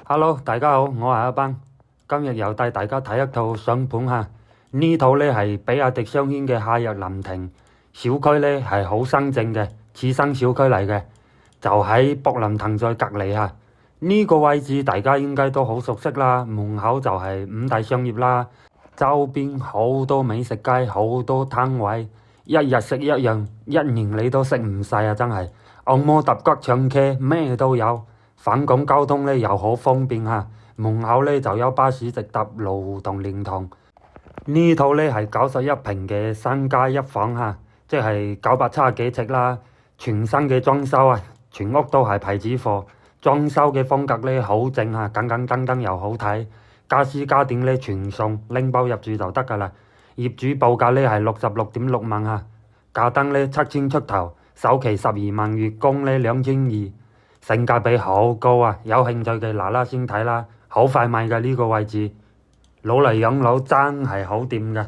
Hello，大家好，我係阿斌，今日又帶大家睇一套相盤嚇。呢套呢係比亞迪商圈嘅夏日臨停小區呢係好新淨嘅次新小區嚟嘅，就喺博林騰在隔離嚇。呢個位置大家應該都好熟悉啦，門口就係五大商業啦，周邊好多美食街，好多攤位，一日食一樣，一年你都食唔晒啊！真係按摩揼骨唱 K 咩都有。返港交通呢又好方便嚇，門口呢就有巴士直達羅湖同蓮塘。呢套呢係91平嘅3加1房嚇，即係970幾尺啦，全新嘅裝修啊，全屋都係牌子貨，裝修嘅風格呢好正嚇，簡簡單單又好睇，家私家電呢全送，拎包入住就得㗎啦。業主報價呢係66.6萬嚇，價單呢7000出頭，首期12萬，月供呢2200。性價比好高啊！有興趣嘅嗱嗱先睇啦，好快賣㗎呢個位置，攞嚟養老真係好掂㗎。